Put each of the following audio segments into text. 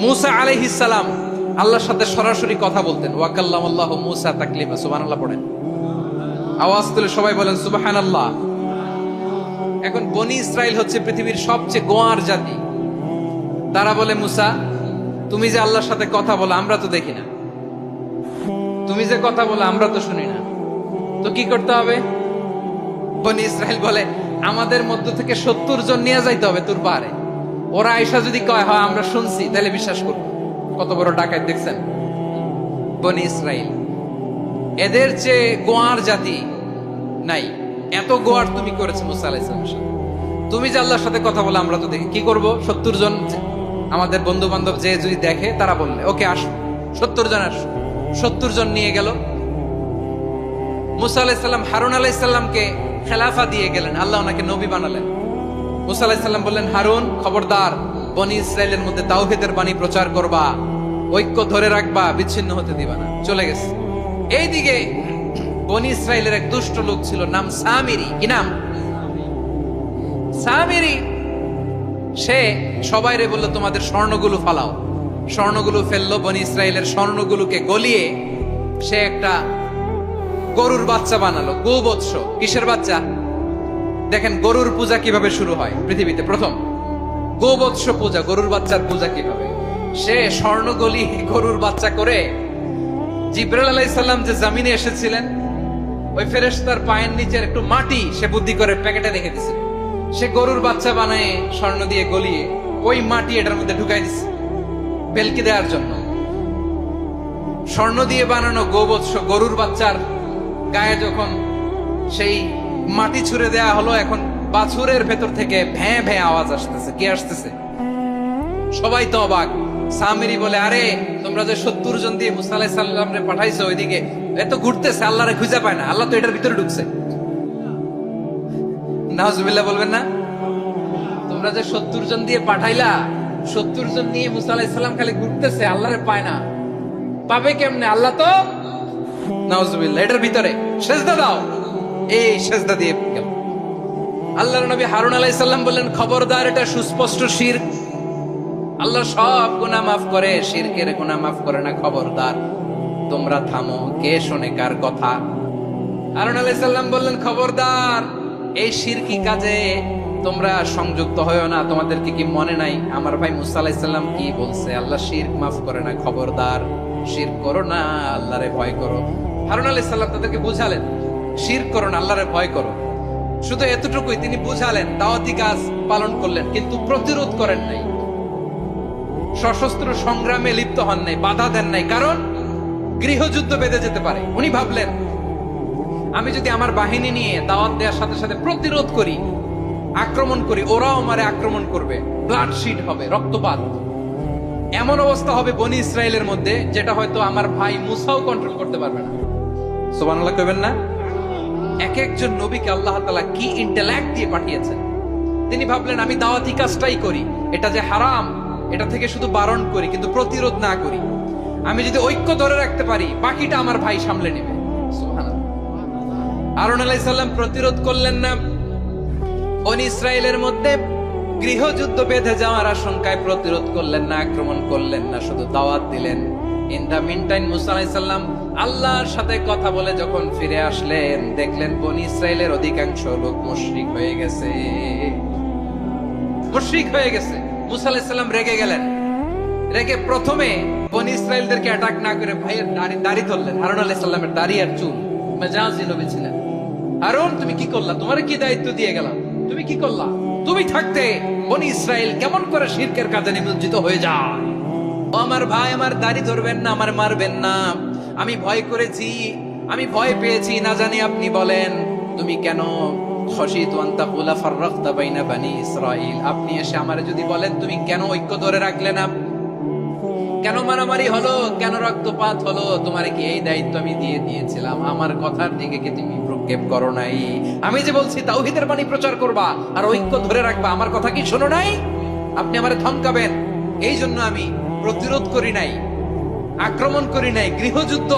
মুসা আলাইহিস সালাম আল্লাহর সাথে সরাসরি কথা বলতেন। ওয়া কাল্লামাল্লাহু মুসা তাকলিমা। সুবহানাল্লাহ পড়েন, আওয়াজ তুলে সবাই বলেন সুবহানাল্লাহ। এখন বনি ইসরাইল হচ্ছে পৃথিবীর সবচেয়ে গোয়ার জাতি। তারা বলে, মুসা তুমি যে আল্লাহর সাথে কথা বলো আমরা তো দেখি না, তুমি যে কথা বলো আমরা তো শুনি না, তো কি করতে হবে? বনি ইসরাইল বলে, আমাদের মধ্য থেকে 70 জন নিয়ে যাইতে হবে তোর পারে। ওরা আয়েশা যদি কয় হয় আমরা শুনছি, তাহলে বিশ্বাস করবো। কত বড় ডাকাত দেখছেন বনি ইসরাইল। এদের চেয়ে গোয়ার জাতি নাই। এত গোয়ার তুমি করেছো মুসা আলাইহিস সালামের সাথে। তুমি যে আল্লাহর সাথে কথা বলে আমরা তো দেখি, কি করব? 70 জন আমাদের বন্ধু বান্ধব যে যদি দেখে, তারা বললে ওকে আসো, 70 জন আসো। 70 জন নিয়ে গেল। মুসা আলাইহিস সালাম হারুন আলাইহিস সালামকে খেলাফা দিয়ে গেলেন, আল্লাহ ওনাকে নবী বানালেন। মুসা আলাইহিস সালাম বললেন, হারুন খবরদার, বনি ইসরাইলের মধ্যে তাওহীদের বাণী প্রচার করবা, ঐক্য ধরে রাখবা, বিচ্ছিন্ন হতে দিবা না। চলে গেছে। এইদিকে বনি ইসরাইলের এক দুষ্ট লোক ছিল, নাম সামিরি। কি নাম? সামিরি। সে সবাইরে বলল, তোমাদের স্বর্ণগুলো ফালাও। স্বর্ণগুলো ফেললো। বনি ইসরাইলের স্বর্ণগুলোকে গলিয়ে সে একটা গরুর বাচ্চা বানালো। গোবৎস। কিসের বাচ্চা? দেখেন গরুর পূজা কিভাবে শুরু হয় পৃথিবীতে প্রথম। গোবৎস পূজা, গরুর বাচ্চার পূজা কিভাবে। সে স্বর্ণ গলি গরুর বাচ্চা করে, জিবরাইল আলাইহিস সালাম যে জমিনে এসেছিলেন, ওই ফেরেশতার পায়ের নিচের একটু মাটি সে বুদ্ধি করে প্যাকেটে রেখে দিয়েছিল। সে গরুর বাচ্চা বানায় স্বর্ণ দিয়ে গলিয়ে ওই মাটি এটার মধ্যে ঢুকাই দিছে বেলকি দেওয়ার জন্য। স্বর্ণ দিয়ে বানানো গোবৎস গরুর বাচ্চার গায়ে যখন সেই মাটি ছুঁড়ে দেয়া হলো, এখন বাছুরের ভেতর থেকে ভ্যাঁ ভ্যাঁ আওয়াজ আসতেছে। কি আসতেছে? সবাই তো অবাক। সামিরি বলে, আরে তোমরা যে 70 জন দিয়ে মুসা আলাইহিস সালামরে পাঠাইছো, ওইদিকে এত ঘুরতেছে, আল্লাহরে খুঁজে পায় না, আল্লাহ তো এটার ভিতরে ঢুকছে। নাউজুবিল্লাহ বলবেন না? তোমরা যে 70 জন দিয়ে পাঠাইলা, 70 জন নিয়ে মুসা আলাইহিস সালাম খালি ঘুরতেছে, আল্লাহরে পায় না। পাবে কেমনে? আল্লাহ তো নাউজুবিল্লাহ এটার ভিতরে। সেজদা দাও। এই সেজদা দিয়ে গেল। আল্লাহর নবী হারুন আলাইহিস সালাম বললেন, খবরদার, এটা সুস্পষ্ট শিরক। আল্লাহ সব গুনাহ মাফ করে, শিরকের গুনাহ মাফ করে না। খবরদার, তোমরা থামো। কে শোনে কার কথা? হারুন আলাইহিস সালাম বললেন, খবরদার, এই শিরকি কাজে তোমরা সংযুক্ত হয়ো না। তোমাদেরকে কি মনে নাই আমার ভাই মুসা আলাইহিস সালাম কি বলছে? আল্লাহ শিরক মাফ করে না। খবরদার, শিরক করো না, আল্লাহরে ভয় করো। হারুন আলাইহিস সালাম তাদেরকে বুঝালেন, শিরক করো না, আল্লাহরে ভয় করো। শুধু এতটুকুই তিনি বুঝালেন, দাওয়াতি কাজ পালন করলেন, কিন্তু প্রতিরোধ করেন নাই, সশস্ত্র সংগ্রামে লিপ্ত হন নাই, বাধা দেন নাই। কারণ গৃহযুদ্ধ বেঁধে যেতে পারে। উনি ভাবলেন, আমি যদি আমার বাহিনী নিয়ে দাওয়াত দেওয়ার সাথে সাথে প্রতিরোধ করি, আক্রমণ করি, ওরাও আমারে আক্রমণ করবে, ব্লাডশিট হবে, রক্তপাত। এমন অবস্থা হবে বনি ইসরায়েলের মধ্যে, যেটা হয়তো আমার ভাই মুসাও কন্ট্রোল করতে পারবে না। সুবহানাল্লাহ কইবেন না? এক একজন নবীকে আল্লাহ তাআলা কি ইন্টেলেক্ট দিয়ে পাঠিয়েছেন। তিনি ভাবলেন, আমি দাওয়াতি কাজটাই করি, এটা যে হারাম এটা থেকে শুধু বারণ করি, কিন্তু প্রতিরোধ না করি। আমি যদি ঐক্য ধরে রাখতে পারি, বাকিটা আমার ভাই সামলে নেবে। সুবহানাল্লাহ। হারুন আলাইহিস সালাম প্রতিরোধ করলেন না। বনি ইসরায়েলের মধ্যে গৃহযুদ্ধ বেঁধে যাওয়ার আশঙ্কায় প্রতিরোধ করলেন না, আক্রমণ করলেন না, শুধু দাওয়াত দিলেন। ইন দা মিন টাইম মুসা আলাইহিস সালাম আল্লাহর সাথে কথা বলে যখন ফিরে আসলেন, দেখলেন বনি ইসরায়েলের অধিকাংশ লোক মুশরিক হয়ে গেছে। মুশরিক হয়ে গেছে। মুসা আলাইহিস সালাম রেগে গেলেন। রেগে প্রথমে বনি ইসরায়েলদেরকে অ্যাটাক না করে ভাইয়ের দাড়ি ধরলেন। হারুন আলাইহিস সালামের দাড়ি আর চুল। মেজাজি নবী ছিলেন। হারুন, তুমি কি করলা? তোমার কি দায়িত্ব দিয়ে গেলাম, তুমি কি করলা? তুমি থাকতে বনি ইসরায়েল কেমন করে শিরকের কাজে নিমজ্জিত হয়ে যায়? ও আমার ভাই, আমার দাড়ি ধরবেন না, আমার মারবেন না। আমি ভয় করেছি, আমি ভয় পেয়েছি। না জানি আপনি বলেন, তুমি কেন খশিতু আন তাকুলা ফাররাকতা বাইনা বানি ইসরাইল। আপনি এসে আমারে যদি বলেন, তুমি কেন ঐক্য ধরে রাখলে না, কেন মারামারি হলো, কেন রক্তপাত হলো? তোমার কি এই দায়িত্ব আমি দিয়ে দিয়েছিলাম? আমার কথার দিকে কি তুমি প্রক্ষেপ করো নাই? আমি যে বলছি তাওহীদের বাণী প্রচার করবা আর ঐক্য ধরে রাখবা, আমার কথা কি শোনো নাই? আপনি আমারে ধমকাবেন, এই জন্য আমি প্রতিরোধ করি নাই, আক্রমণ করি নাই, গৃহযুদ্ধ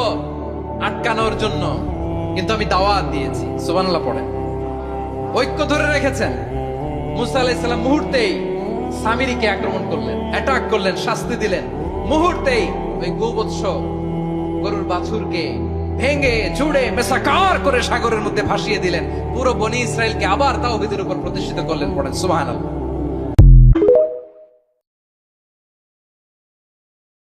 আটকানোর জন্য, কিন্তু আমি দাওয়াত দিয়েছি। সুবহানাল্লাহ পড়েন। ঐক্য ধরে রেখেছেন। মুসা আলাইহিস সালাম মুহূর্তেই সামিরিকে আক্রমণ করলেন, অ্যাটাক করলেন, শাস্তি দিলেন। মুহূর্তেই ওই গোবৎস গরুর বাছুরকে ভেঙে চুড়ে মেসাকার করে সাগরের মধ্যে ভাসিয়ে দিলেন। পুরো বনি ইসরায়েলকে আবার তাওহীদের উপর প্রতিষ্ঠিত করলেন। পড়েন সুবহানাল্লাহ।